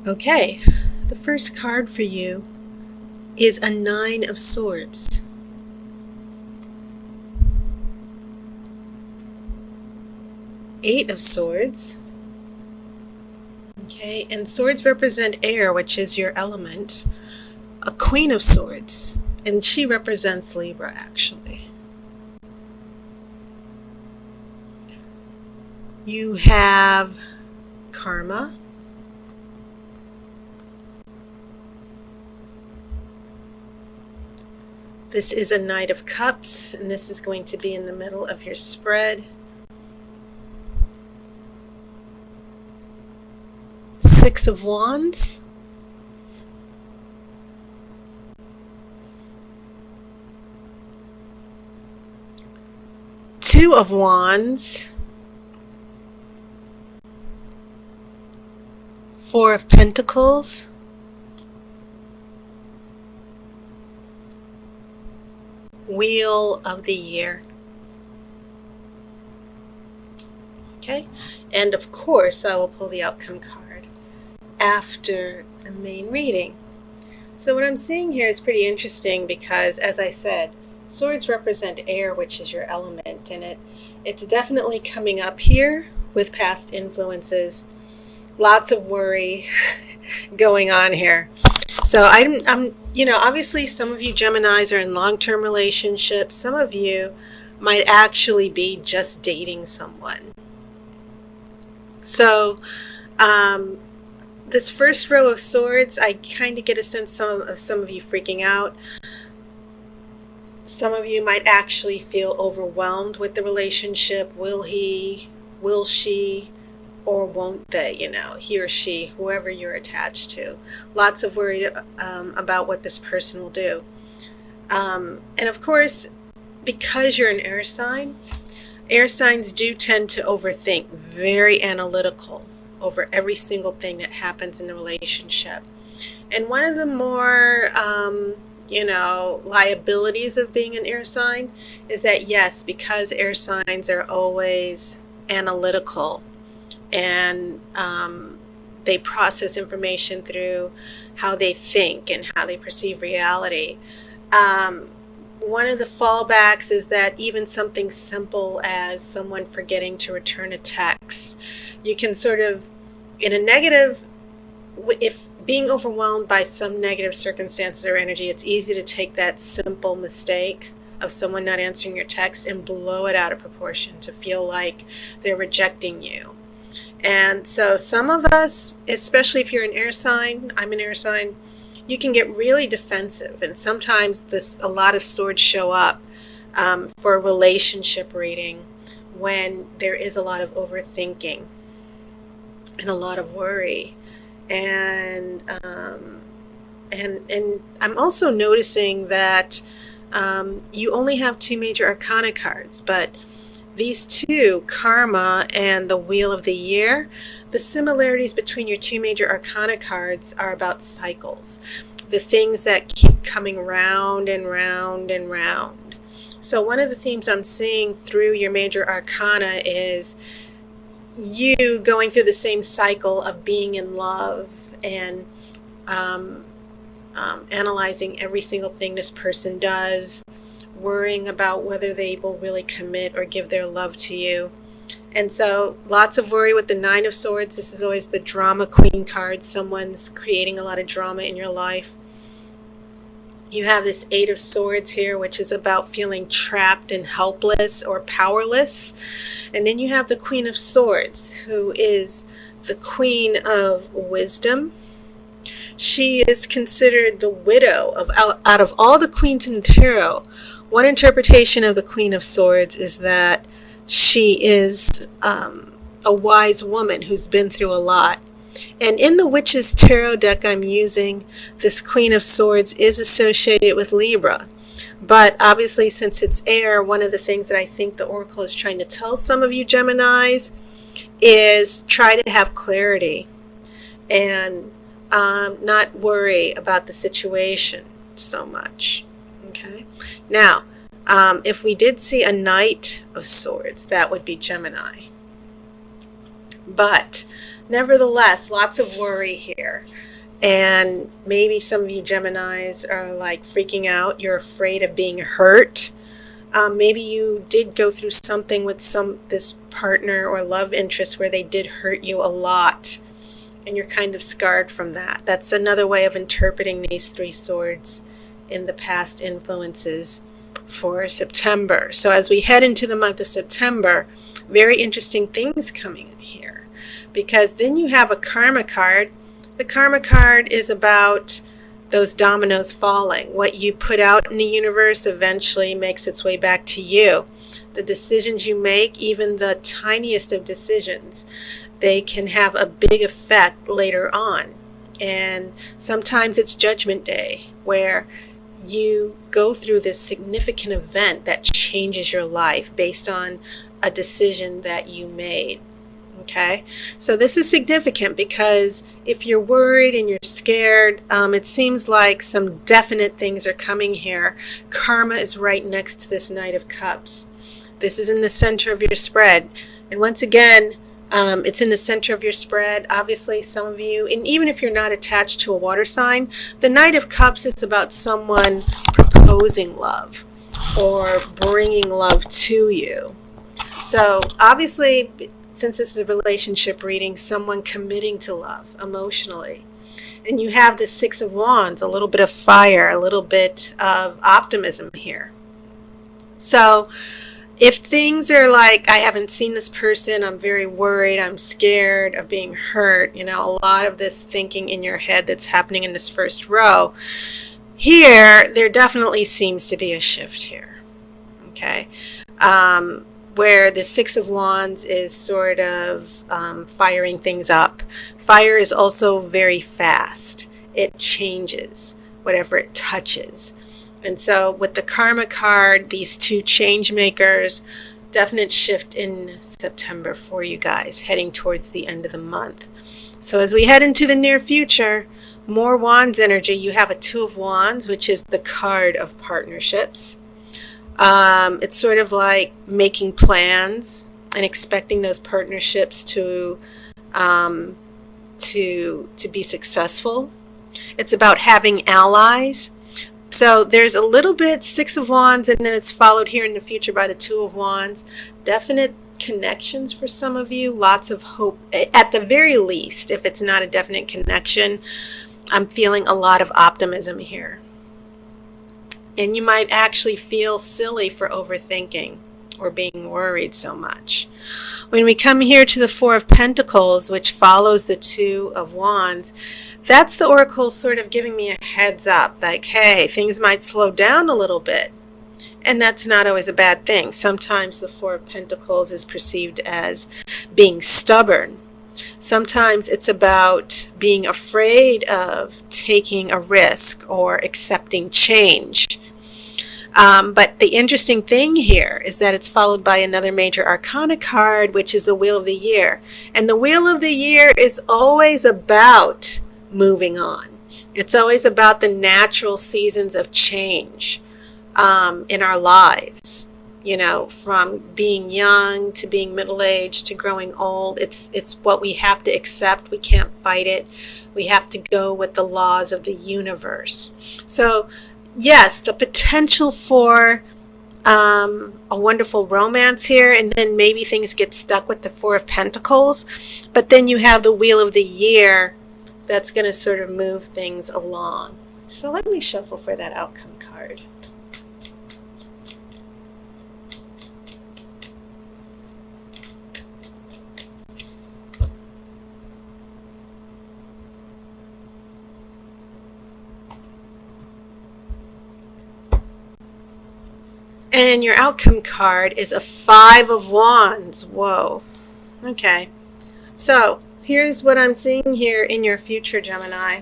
Okay, the first card for you is a 9 of Swords. Eight of Swords. Okay, and swords represent air, which is your element. A Queen of Swords, and she represents Libra, actually. You have Karma. This is a Knight of Cups, and this is going to be in the middle of your spread. Six of Wands. Two of Wands. Four of Pentacles. Wheel of the Year. Okay, and of course I will pull the outcome card after the main reading. So what I'm seeing here is pretty interesting because, as I said, swords represent air, which is your element, and it's definitely coming up here with past influences. Lots of worry going on here. So I'm obviously some of you Geminis are in long-term relationships. Some of you might actually be just dating someone. So this first row of swords, I kind of get a sense of some of you freaking out. Some of you might actually feel overwhelmed with the relationship. Will he, will she, or won't they, he or she, whoever you're attached to. Lots of worry about what this person will do. And of course, because you're an air signs do tend to overthink, very analytical over every single thing that happens in the relationship. And one of the more, liabilities of being an air sign is that, yes, because air signs are always analytical, and they process information through how they think and how they perceive reality. One of the fallbacks is that even something simple as someone forgetting to return a text, you can sort of, in a negative, if being overwhelmed by some negative circumstances or energy, it's easy to take that simple mistake of someone not answering your text and blow it out of proportion to feel like they're rejecting you. And so some of us, especially if you're an air sign, I'm an air sign, you can get really defensive. And sometimes a lot of swords show up for a relationship reading when there is a lot of overthinking and a lot of worry. And I'm also noticing that you only have 2 major arcana cards, but these two, Karma and the Wheel of the Year, the similarities between your 2 major arcana cards are about cycles, the things that keep coming round and round and round. So one of the themes I'm seeing through your major arcana is you going through the same cycle of being in love and analyzing every single thing this person does, worrying about whether they will really commit or give their love to you. And so lots of worry with the 9 of Swords. This is always the drama queen card. Someone's creating a lot of drama in your life. You have this 8 of Swords here, which is about feeling trapped and helpless or powerless. And then you have the Queen of Swords, who is the Queen of Wisdom. She is considered the widow of out of all the queens in the tarot. One interpretation of the Queen of Swords is that she is a wise woman who's been through a lot. And in the Witch's Tarot deck I'm using, this Queen of Swords is associated with Libra. But obviously, since it's air, one of the things that I think the Oracle is trying to tell some of you Geminis is try to have clarity and not worry about the situation so much. Okay. Now, if we did see a Knight of Swords, that would be Gemini. But Nevertheless, lots of worry here. And maybe some of you Geminis are like freaking out. You're afraid of being hurt. Maybe you did go through something with this partner or love interest where they did hurt you a lot, and you're kind of scarred from that. That's another way of interpreting these three swords in the past influences for September. So as we head into the month of September, very interesting things coming in here, because then you have a karma card. The karma card is about those dominoes falling. What you put out in the universe eventually makes its way back to you. The decisions you make, even the tiniest of decisions, they can have a big effect later on. And sometimes it's Judgment Day, where you go through this significant event that changes your life based on a decision that you made. Okay, so this is significant because if you're worried and you're scared, it seems like some definite things are coming here. Karma is right next to this Knight of Cups. This is in the center of your spread. And once again, it's in the center of your spread. Obviously, some of you, and even if you're not attached to a water sign, the Knight of Cups is about someone proposing love or bringing love to you. So obviously, since this is a relationship reading, someone committing to love emotionally. And you have the Six of Wands, a little bit of fire, a little bit of optimism here. So if things are like, I haven't seen this person, I'm very worried, I'm scared of being hurt, you know, a lot of this thinking in your head that's happening in this first row, here, there definitely seems to be a shift here. Okay. Where the Six of Wands is sort of firing things up. Fire is also very fast. It changes whatever it touches. And so with the Karma card, these two change makers, definite shift in September for you guys, heading towards the end of the month. So as we head into the near future, more Wands energy. You have a Two of Wands, which is the card of partnerships. It's sort of like making plans and expecting those partnerships to be successful. It's about having allies. So there's a little bit Six of Wands, and then it's followed here in the future by the Two of Wands. Definite connections for some of you. Lots of hope. At the very least, if it's not a definite connection, I'm feeling a lot of optimism here. And you might actually feel silly for overthinking or being worried so much. When we come here to the Four of Pentacles, which follows the Two of Wands, that's the Oracle sort of giving me a heads up, like, hey, things might slow down a little bit. And that's not always a bad thing. Sometimes the Four of Pentacles is perceived as being stubborn. Sometimes it's about being afraid of taking a risk or accepting change. But the interesting thing here is that it's followed by another major arcana card, which is the Wheel of the Year. And the Wheel of the Year is always about moving on. It's always about the natural seasons of change in our lives. You know, from being young to being middle-aged to growing old. It's what we have to accept. We can't fight it. We have to go with the laws of the universe. So yes, the potential for a wonderful romance here, and then maybe things get stuck with the Four of Pentacles, but then you have the Wheel of the Year that's going to sort of move things along. So let me shuffle for that outcome card. And your outcome card is a Five of Wands. Whoa. Okay. So here's what I'm seeing here in your future, Gemini.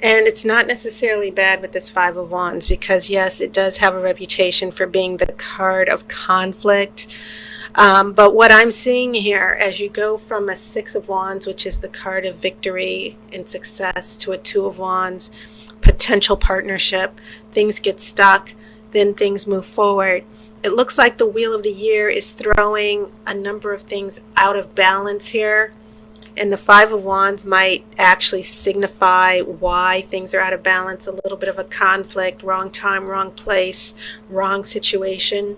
And it's not necessarily bad with this Five of Wands because, yes, it does have a reputation for being the card of conflict. But what I'm seeing here, as you go from a Six of Wands, which is the card of victory and success, to a Two of Wands, potential partnership, things get stuck. Then things move forward. It looks like the Wheel of the Year is throwing a number of things out of balance here. And the Five of Wands might actually signify why things are out of balance, a little bit of a conflict, wrong time, wrong place, wrong situation,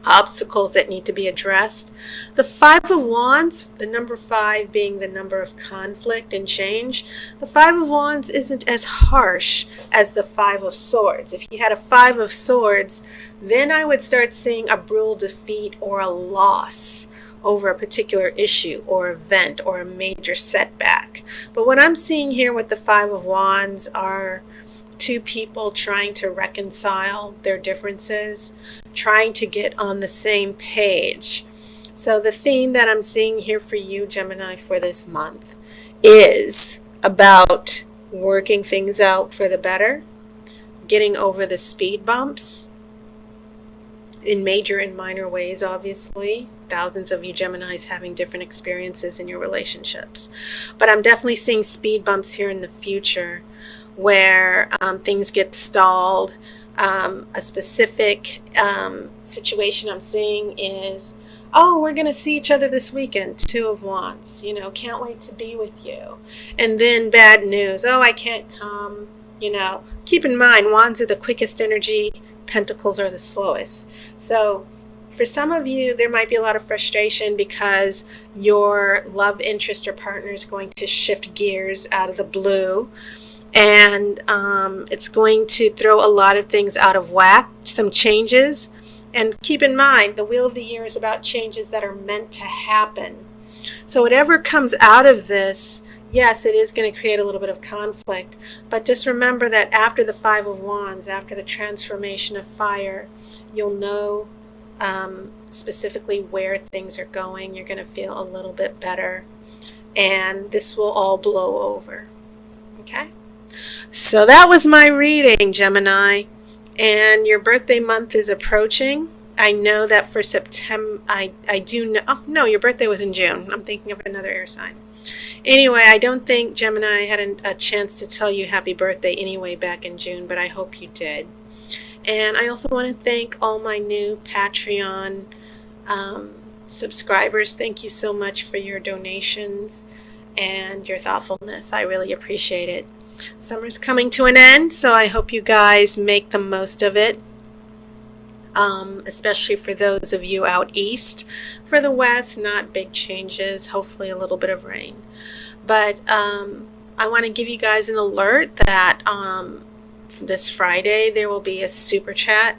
obstacles that need to be addressed. The Five of Wands, the number 5 being the number of conflict and change, the Five of Wands isn't as harsh as the Five of Swords. If you had a Five of Swords, then I would start seeing a brutal defeat or a loss over a particular issue or event or a major setback. But what I'm seeing here with the Five of Wands are two people trying to reconcile their differences, trying to get on the same page. So the theme that I'm seeing here for you, Gemini, for this month is about working things out for the better, getting over the speed bumps in major and minor ways, obviously. Thousands of you Geminis having different experiences in your relationships. But I'm definitely seeing speed bumps here in the future where things get stalled. A specific situation I'm seeing is, oh, we're going to see each other this weekend, Two of Wands, you know, can't wait to be with you. And then bad news, oh, I can't come, you know. Keep in mind, Wands are the quickest energy, Pentacles are the slowest. So for some of you, there might be a lot of frustration because your love interest or partner is going to shift gears out of the blue. And it's going to throw a lot of things out of whack, some changes. And keep in mind, the Wheel of the Year is about changes that are meant to happen. So whatever comes out of this, yes, it is going to create a little bit of conflict. But just remember that after the Five of Wands, after the transformation of fire, you'll know specifically where things are going. You're going to feel a little bit better. And this will all blow over. Okay? So that was my reading, Gemini, and your birthday month is approaching. I know that for September, I do know, oh no, your birthday was in June. I'm thinking of another air sign. Anyway, I don't think Gemini had a chance to tell you happy birthday anyway back in June, but I hope you did. And I also want to thank all my new Patreon subscribers. Thank you so much for your donations and your thoughtfulness. I really appreciate it. Summer's coming to an end, so I hope you guys make the most of it, especially for those of you out east. For the west, not big changes, hopefully a little bit of rain. But I want to give you guys an alert that this Friday there will be a super chat.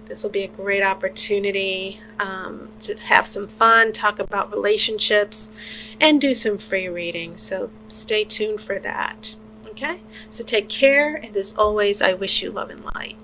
This will be a great opportunity to have some fun, talk about relationships, and do some free reading. So stay tuned for that. Okay, so take care, and as always, I wish you love and light.